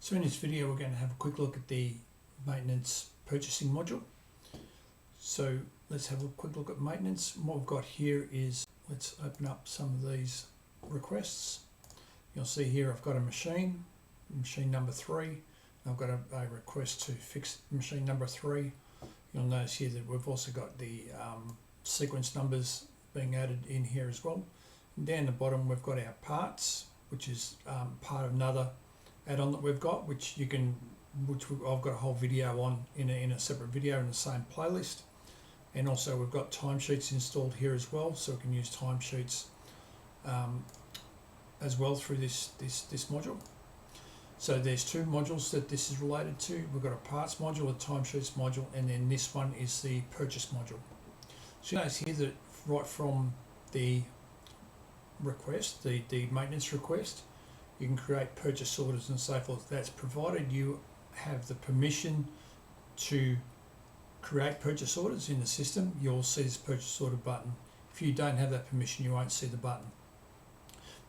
So in this video we're going to have a quick look at the maintenance purchasing module. So let's have a quick look at maintenance. And what we've got here is, let's open up some of these requests. You'll see here I've got a machine number 3. I've got a request to fix machine number 3. You'll notice here that we've also got the sequence numbers being added in here as well. And down the bottom we've got our parts, which is part of another add-on that we've got, I've got a whole video on in a separate video in the same playlist. And also we've got timesheets installed here as well, so we can use timesheets as well through this module. So there's two modules that this is related to. We've got a parts module, a timesheets module, and then this one is the purchase module. So you notice here that right from the request, the maintenance request, you can create purchase orders and so forth. That's provided you have the permission to create purchase orders in the system. You'll see this purchase order button. If you don't have that permission, you won't see the button.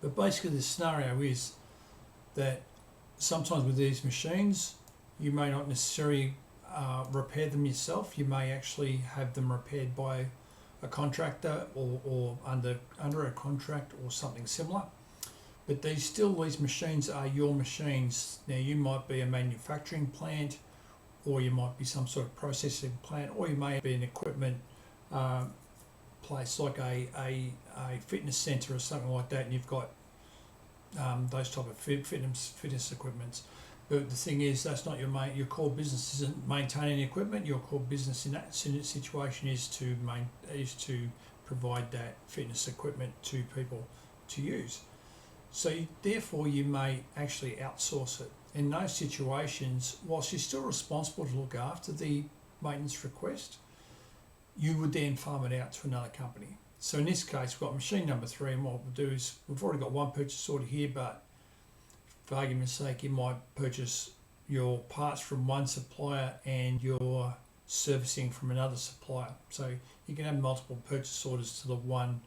But basically the scenario is that sometimes with these machines you may not necessarily repair them yourself. You may actually have them repaired by a contractor or under a contract or something similar. But these machines are your machines. Now you might be a manufacturing plant, or you might be some sort of processing plant, or you may be an equipment place like a fitness center or something like that, and you've got those type of fitness equipments. But the thing is, that's not your core business isn't maintaining equipment. Your core business in that situation is to provide that fitness equipment to people to use. So therefore you may actually outsource it. In those situations, whilst you're still responsible to look after the maintenance request, you would then farm it out to another company. So in this case, we've got machine number 3, and what we'll do is we've already got one purchase order here, but for argument's sake, you might purchase your parts from one supplier and your servicing from another supplier. So you can have multiple purchase orders to the one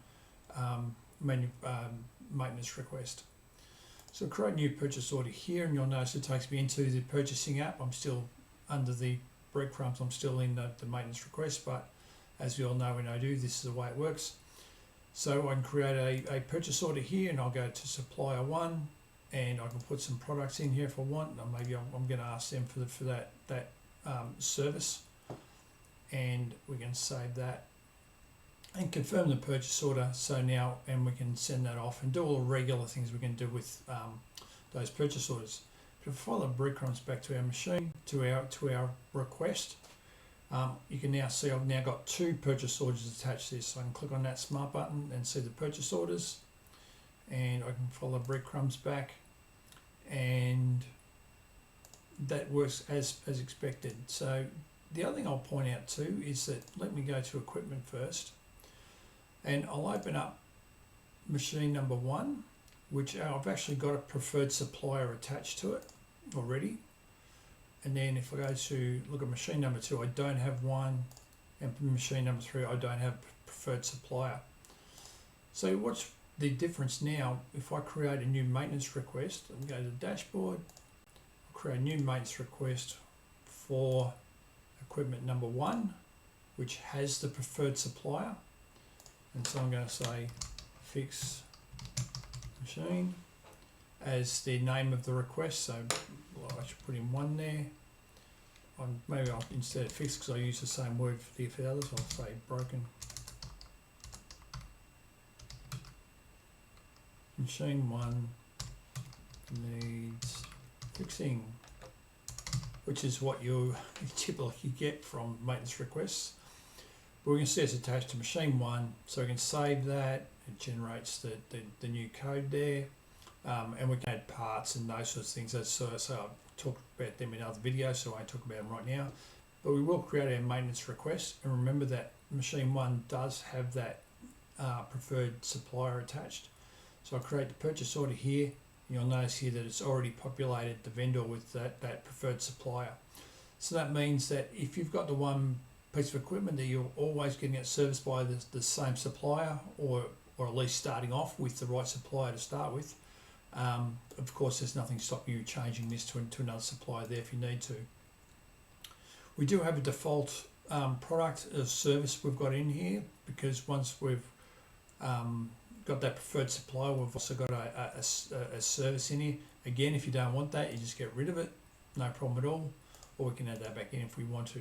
maintenance request. So create a new purchase order here, and you'll notice it takes me into the purchasing app. I'm still under the breadcrumbs, I'm still in the maintenance request, but as we all know in Odoo, this is the way it works. So I can create a purchase order here, and I'll go to supplier 1, and I can put some products in here if I want. Or maybe I'm going to ask them for that service, and we can save that and confirm the purchase order. So now, and we can send that off and do all the regular things we can do with those purchase orders. But if I follow the breadcrumbs back to our machine, to our request, you can now see I've now got 2 purchase orders attached to this. So I can click on that smart button and see the purchase orders, and I can follow breadcrumbs back, and that works as expected. So the other thing I'll point out too is that, let me go to equipment first, and I'll open up machine number 1, which I've actually got a preferred supplier attached to it already. And then if I go to look at machine number 2, I don't have one, and machine number 3, I don't have preferred supplier. So what's the difference now? If I create a new maintenance request and go to the dashboard, I'll create a new maintenance request for equipment number 1, which has the preferred supplier. And so I'm going to say fix machine as the name of the request. So I should put in 1 there. Maybe I'll instead of fix, because I use the same word for the others, I'll say broken machine 1 needs fixing, which is what you typically get from maintenance requests. But we can see it's attached to machine 1, so we can save that. It generates the new code there, and we can add parts and those sorts of things. So I've talked about them in other videos, so I won't talk about them right now. But we will create our maintenance request, and remember that machine 1 does have that preferred supplier attached. So I'll create the purchase order here. You'll notice here that it's already populated the vendor with that preferred supplier. So that means that if you've got the one piece of equipment that you're always getting it serviced by the same supplier, or at least starting off with the right supplier to start with, Of course, there's nothing stopping you changing this to another supplier there if you need to. We do have a default product or service we've got in here, because once we've got that preferred supplier, we've also got a service in here. Again, if you don't want that, you just get rid of it, no problem at all, or we can add that back in if we want to.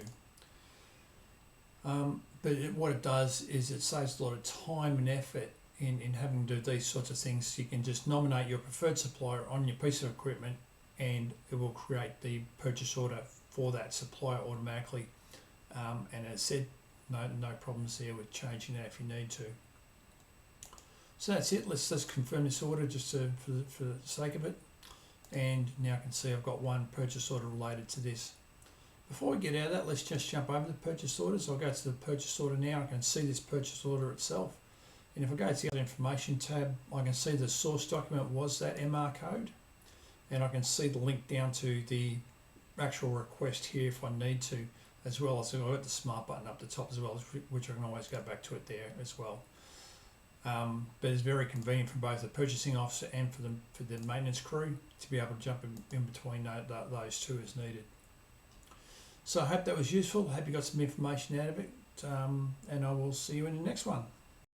What it does is it saves a lot of time and effort in having to do these sorts of things. You can just nominate your preferred supplier on your piece of equipment, and it will create the purchase order for that supplier automatically. And as I said, no problems there with changing that if you need to. So that's it. Let's confirm this order just for the sake of it. And now I can see I've got one purchase order related to this. Before we get out of that, let's just jump over the purchase orders. I'll go to the purchase order now. I can see this purchase order itself. And if I go to the other information tab, I can see the source document was that MR code. And I can see the link down to the actual request here if I need to, as well as I've got the smart button up the top as well, which I can always go back to it there as well. But it's very convenient for both the purchasing officer and for the maintenance crew to be able to jump in between those two as needed. So I hope that was useful. I hope you got some information out of it, and I will see you in the next one.